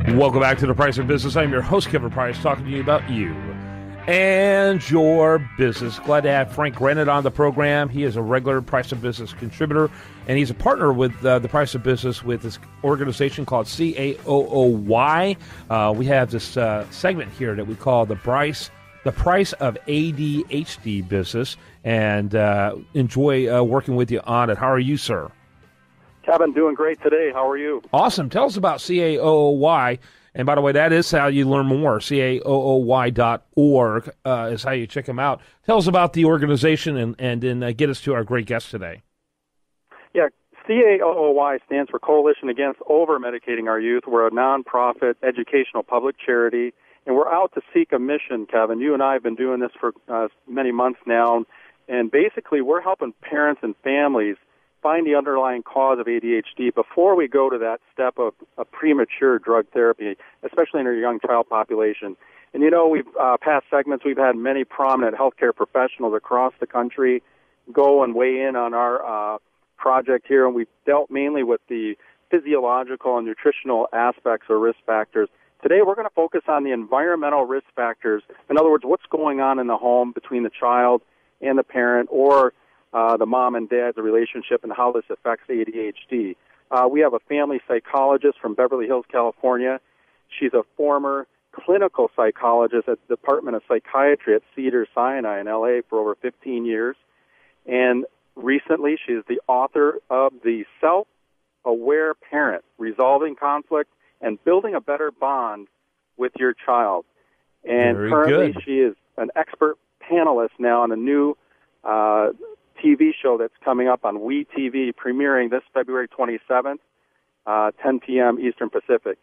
Welcome back to The Price of Business. I'm your host, Kevin Price, talking to you about you and your business. Glad to have Frank Granett on the program. He is a regular Price of Business contributor, and he's a partner with The Price of Business with this organization called CAOOY. We have this segment here that we call the price of ADHD business, and enjoy working with you on it. How are you, sir? Kevin, doing great today. How are you? Awesome. Tell us about CAOOY. And by the way, that is how you learn more. CAOOY.org is how you check them out. Tell us about the organization and then get us to our great guest today. Yeah, CAOOY stands for Coalition Against Over-Medicating Our Youth. We're a nonprofit educational public charity, and we're out to seek a mission, Kevin. You and I have been doing this for many months now, and basically we're helping parents and families find the underlying cause of ADHD before we go to that step of a premature drug therapy, especially in our young child population. And, you know, we've past segments, we've had many prominent healthcare professionals across the country go and weigh in on our project here, and we've dealt mainly with the physiological and nutritional aspects or risk factors. Today we're going to focus on the environmental risk factors. In other words, what's going on in the home between the child and the parent, or the mom and dad's relationship, and how this affects ADHD. We have a family psychologist from Beverly Hills, California. She's a former clinical psychologist at the Department of Psychiatry at Cedars-Sinai in L.A. for over 15 years. And recently, she's the author of The Self-Aware Parent, Resolving Conflict and Building a Better Bond with Your Child. And Very currently, good. she is an expert panelist now on a new TV show that's coming up on WeTV, premiering this February 27th, 10 p.m. Eastern Pacific.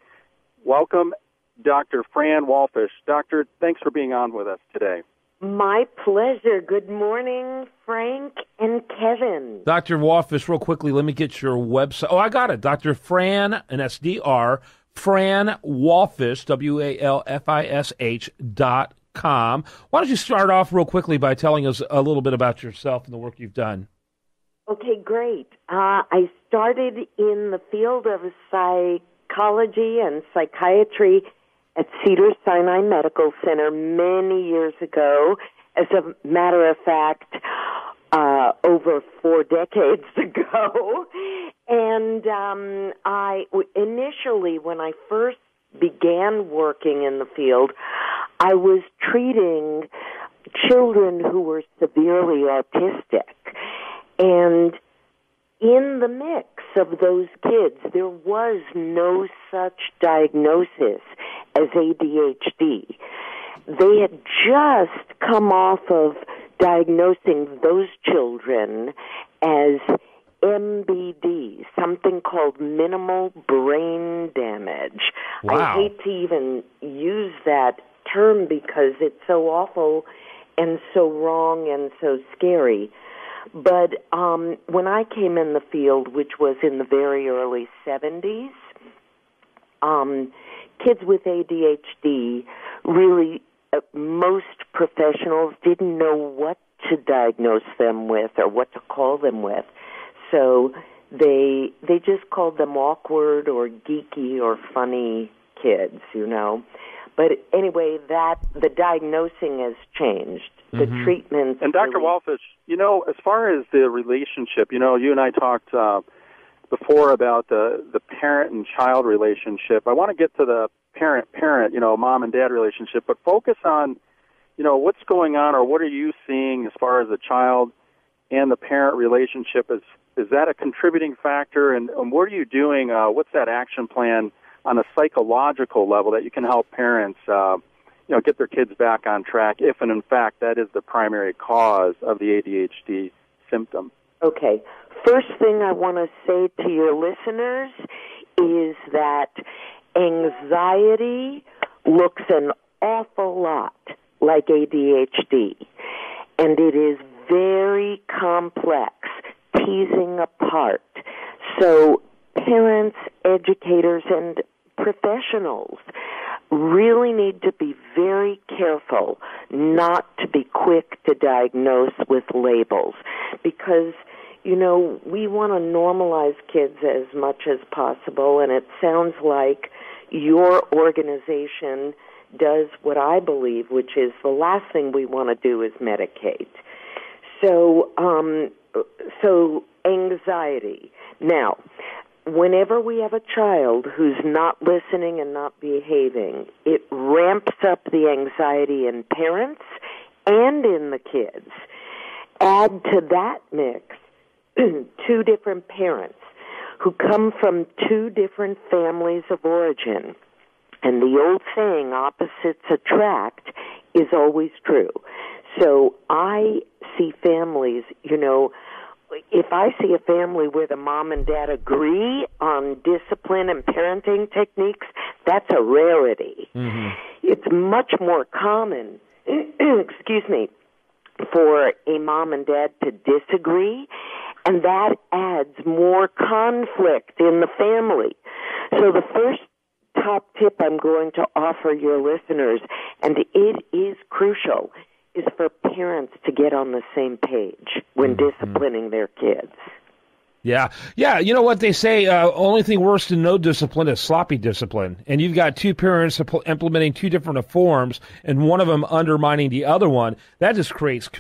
Welcome, Dr. FRan Walfish. Doctor, thanks for being on with us today. My pleasure. Good morning, Frank and Kevin. Dr. Walfish, real quickly, let me get your website. Oh, I got it. Dr. Fran, and that's Dr. FRan Walfish, WALFISH.com. Why don't you start off real quickly by telling us a little bit about yourself and the work you've done? Okay, great. I started in the field of psychology and psychiatry at Cedars-Sinai Medical Center many years ago. As a matter of fact, over 4 decades ago. And initially, when I first began working in the field, I was treating children who were severely autistic. And in the mix of those kids, there was no such diagnosis as ADHD. They had just come off of diagnosing those children as MBD, something called minimal brain damage. Wow. I hate to even use that term because it's so awful and so wrong and so scary. But when I came in the field, which was in the very early 70s, kids with ADHD really, most professionals didn't know what to diagnose them with or what to call them with. So they just called them awkward or geeky or funny kids, you know. But anyway, the diagnosing has changed. The treatment. And Dr. Really... Walfish, you know, as far as the relationship, you know, you and I talked before about the parent and child relationship. I want to get to the parent, you know, mom and dad relationship, but focus on, you know, what's going on or what are you seeing as far as the child and the parent relationship? Is that a contributing factor? And what are you doing? What's that action plan on a psychological level that you can help parents, you know, get their kids back on track if, and in fact, that is the primary cause of the ADHD symptom? Okay. First thing I want to say to your listeners is that anxiety looks an awful lot like ADHD, and it is very complex, teasing apart. So parents, educators, and professionals really need to be very careful not to be quick to diagnose with labels because, you know, we want to normalize kids as much as possible, and it sounds like your organization does what I believe, which is the last thing we want to do is medicate. So anxiety. Now, whenever we have a child who's not listening and not behaving, it ramps up the anxiety in parents and in the kids. Add to that mix two different parents who come from two different families of origin. And the old saying, opposites attract, is always true. So I see families, if I see a family where the mom and dad agree on discipline and parenting techniques, that's a rarity. Mm-hmm. It's much more common, for a mom and dad to disagree, and that adds more conflict in the family. So the first top tip I'm going to offer your listeners, and it is crucial, is for parents to get on the same page when disciplining their kids. Yeah. You know what they say, only thing worse than no discipline is sloppy discipline. And you've got two parents implementing two different forms and one of them undermining the other one. That just creates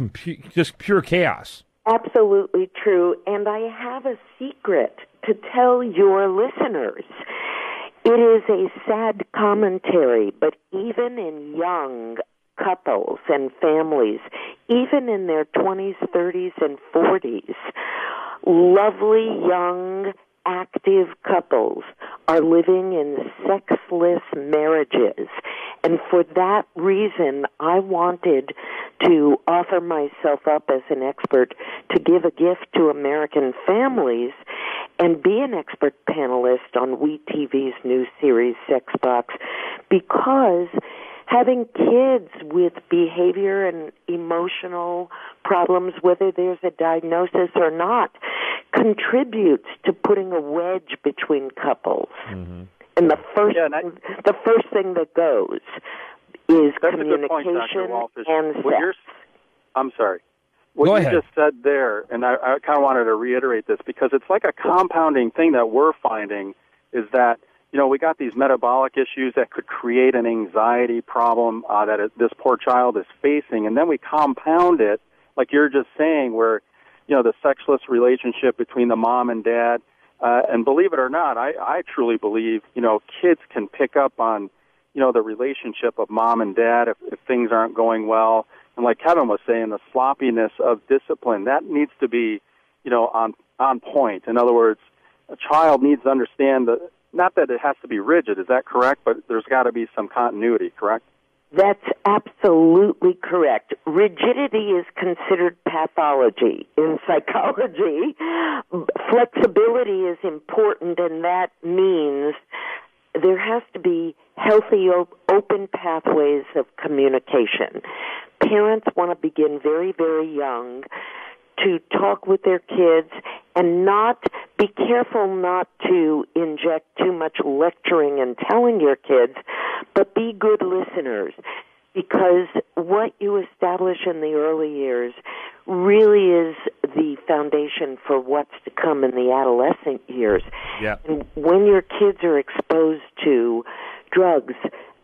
just pure chaos. Absolutely true. And I have a secret to tell your listeners. It is a sad commentary, but even in young couples and families, even in their 20s, 30s, and 40s, lovely, young, active couples are living in sexless marriages. And for that reason, I wanted to offer myself up as an expert to give a gift to American families and be an expert panelist on WeTV's new series, Sex Box, because having kids with behavior and emotional problems, whether there's a diagnosis or not, contributes to putting a wedge between couples. Mm-hmm. And the first thing that goes is communication and sex. I'm sorry. What you just said there, and I kind of wanted to reiterate this, because it's like a compounding thing that we're finding, is that we got these metabolic issues that could create an anxiety problem that this poor child is facing, and then we compound it, like you're just saying, where, the sexless relationship between the mom and dad, and believe it or not, I truly believe, kids can pick up on, the relationship of mom and dad if things aren't going well. And like Kevin was saying, the sloppiness of discipline, that needs to be, on point. In other words, a child needs to understand that, not that it has to be rigid, is that correct? But there's got to be some continuity, correct? That's absolutely correct. Rigidity is considered pathology in psychology. Flexibility is important, and that means there has to be healthy, open pathways of communication. Parents want to begin very, very young to talk with their kids and be careful not to inject too much lecturing and telling your kids, but be good listeners, because what you establish in the early years really is the foundation for what's to come in the adolescent years. Yeah. And when your kids are exposed to drugs,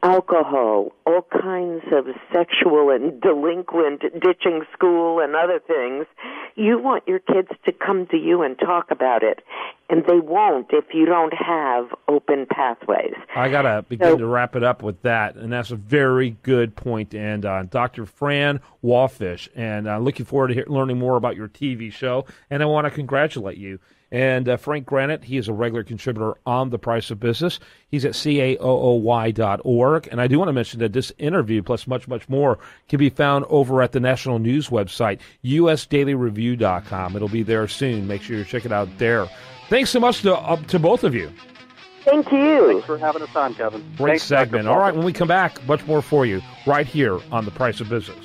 alcohol, all kinds of sexual and delinquent, ditching school and other things, you want your kids to come to you and talk about it. And they won't if you don't have open pathways. I got to begin to wrap it up with that, and that's a very good point to end on. Dr. FRan Walfish, and looking forward to learning more about your TV show, and I want to congratulate you. And Frank Granett, he is a regular contributor on The Price of Business. He's at CAOOY.org. And I do want to mention that this interview, plus much, much more, can be found over at the national news website, usdailyreview.com. It'll be there soon. Make sure you check it out there. Thanks so much to both of you. Thank you. Thanks for having us on, Kevin. Great segment. All right, when we come back, much more for you right here on The Price of Business.